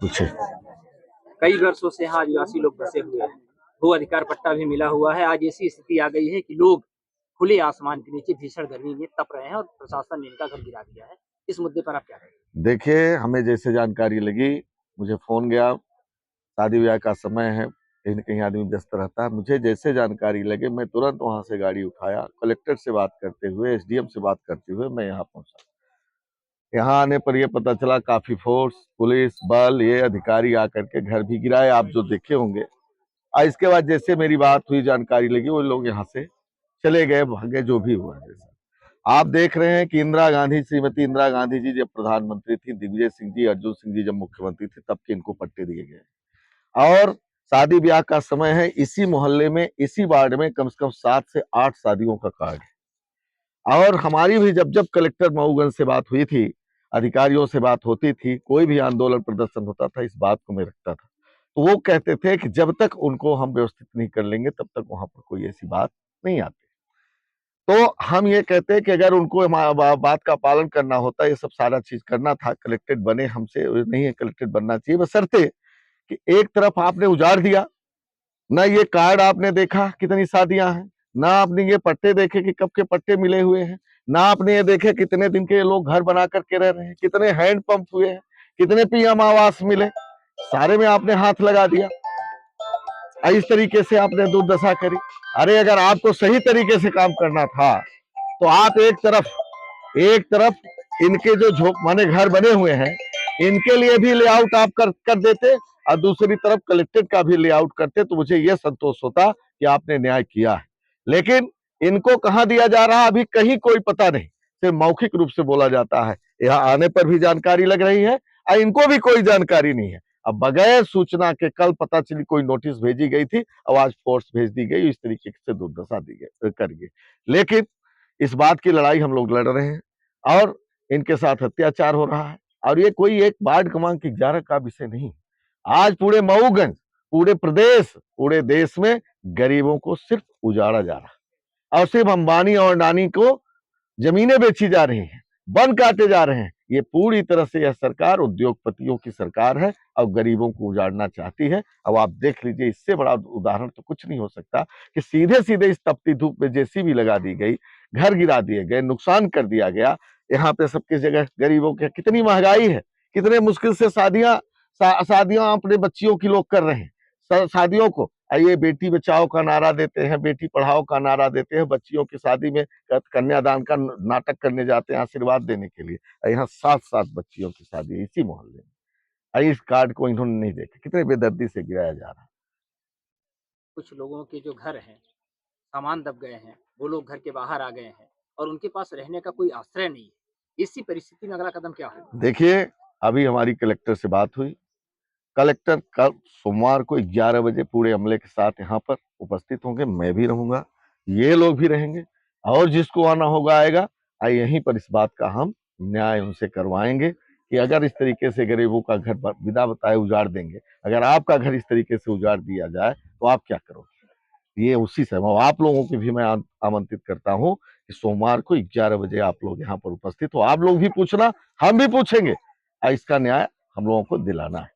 पूछे। कई वर्षों से यहाँ आदिवासी लोग बसे हुए हैं, भू अधिकार पट्टा भी मिला हुआ है। आज ऐसी स्थिति आ गई है कि लोग खुले आसमान के नीचे भीषण गर्मी में तप रहे हैं और प्रशासन ने इनका घर गिरा दिया है। इस मुद्दे पर आप क्या कहेंगे? देखिए, हमें जैसे जानकारी लगी, मुझे फोन गया, शादी ब्याह का समय है, कहीं न कहीं आदमी व्यस्त रहता है। मुझे जैसे जानकारी लगे मैं तुरंत वहां से गाड़ी उठाया, कलेक्टर से बात करते हुए, एसडीएम से बात करते हुए मैं यहाँ पहुंचा। यहाँ आने पर यह पता चला काफी फोर्स, पुलिस बल, ये अधिकारी आकर के घर भी गिराए, आप जो देखे होंगे। इसके बाद जैसे मेरी बात हुई, जानकारी लगी, वो लोग यहाँ से चले गए, भागे, जो भी हुआ। जैसा आप देख रहे हैं कि इंदिरा गांधी, श्रीमती इंदिरा गांधी जी जब प्रधानमंत्री थी, दिग्विजय सिंह जी, अर्जुन सिंह जी जब मुख्यमंत्री थे, तब के इनको पट्टे दिए गए। और शादी ब्याह का समय है, इसी मोहल्ले में, इसी वार्ड में कम से कम 7 से 8 शादियों का कार्ड है। और हमारी भी जब जब कलेक्टर मऊगंज से बात हुई थी, अधिकारियों से बात होती थी, कोई भी आंदोलन प्रदर्शन होता था, इस बात को मैं रखता था। तो वो कहते थे कि जब तक उनको हम व्यवस्थित नहीं कर लेंगे तब तक वहां पर कोई ऐसी बात नहीं आती। तो हम ये कहते हैं कि अगर उनको बात का पालन करना होता, ये सब सारा चीज करना था, कलेक्टेड बने, हमसे नहीं है कलेक्टेड बनना चाहिए, बशर्ते कि एक तरफ आपने उजाड़ दिया, ना ये कार्ड आपने देखा कितनी शादियां हैं, ना आपने ये पट्टे देखे कि कब के पट्टे मिले हुए हैं, ना आपने ये देखे कितने दिन के लोग घर बना करके रह रहे हैं, कितने हैंड पंप हुए हैं, कितने पीएम आवास मिले, सारे में आपने हाथ लगा दिया। इस तरीके से आपने दुर्दशा करी। अरे अगर आपको सही तरीके से काम करना था तो आप एक तरफ इनके जो झोप माने घर बने हुए हैं, इनके लिए भी लेआउट आप कर देते, और दूसरी तरफ कलेक्टेड का भी लेआउट करते, तो मुझे यह संतोष होता कि आपने न्याय किया है। लेकिन इनको कहां दिया जा रहा है अभी कहीं कोई पता नहीं, सिर्फ मौखिक रूप से बोला जाता है। यहाँ आने पर भी जानकारी लग रही है और इनको भी कोई जानकारी नहीं है। अब बगैर सूचना के कल पता चली कोई नोटिस भेजी गई थी, और आज फोर्स भेज दी गई, इस तरीके से दुर्दशा दी गई कर गई। लेकिन इस बात की लड़ाई हम लोग लड़ रहे हैं और इनके साथ अत्याचार हो रहा है। और ये कोई एक वार्ड क्रमांक 11 का विषय नहीं, आज पूरे मऊगंज, पूरे प्रदेश, पूरे देश में गरीबों को सिर्फ उजाड़ा जा रहा है, और सिर्फ अंबानी और अडानी को जमीनें बेची जा रही हैं, वन काटे जा रहे हैं। ये पूरी तरह से यह सरकार उद्योगपतियों की सरकार है और गरीबों को उजाड़ना चाहती है। अब आप देख लीजिए, इससे बड़ा उदाहरण तो कुछ नहीं हो सकता कि सीधे सीधे इस तपती धूप में जेसीबी लगा दी गई, घर गिरा दिए गए, नुकसान कर दिया गया। यहाँ पे सबकी जगह गरीबों की कितनी महंगाई है, कितने मुश्किल से शादियां अपने बच्चियों की लोग कर रहे हैं, शादियों को ये बेटी बचाओ का नारा देते हैं, बेटी पढ़ाओ का नारा देते हैं, बच्चियों की शादी में कन्यादान का नाटक करने जाते हैं आशीर्वाद देने के लिए। यहाँ 7-7 बच्चियों की शादी है इसी मोहल्ले में। इस कार्ड को इन्होंने नहीं देखा, कितने बेदर्दी से गिराया जा रहा है। कुछ लोगों के जो घर हैं, सामान दब गए हैं, वो लोग घर के बाहर आ गए हैं और उनके पास रहने का कोई आश्रय नहीं है। इसी परिस्थिति में अगला कदम क्या होगा? देखिए, अभी हमारी कलेक्टर से बात हुई, कलेक्टर कल सोमवार को 11 बजे पूरे अमले के साथ यहाँ पर उपस्थित होंगे, मैं भी रहूंगा, ये लोग भी रहेंगे, और जिसको आना होगा आएगा। यहीं पर इस बात का हम न्याय उनसे करवाएंगे कि अगर इस तरीके से गरीबों का घर बिना बताए उजाड़ देंगे, अगर आपका घर इस तरीके से उजाड़ दिया जाए तो आप क्या करोगे। ये उसी समय आप लोगों की भी मैं आमंत्रित करता हूँ कि सोमवार को 11 बजे आप लोग यहाँ पर उपस्थित हो। आप लोग भी पूछना, हम भी पूछेंगे, और इसका न्याय हम लोगों को दिलाना है।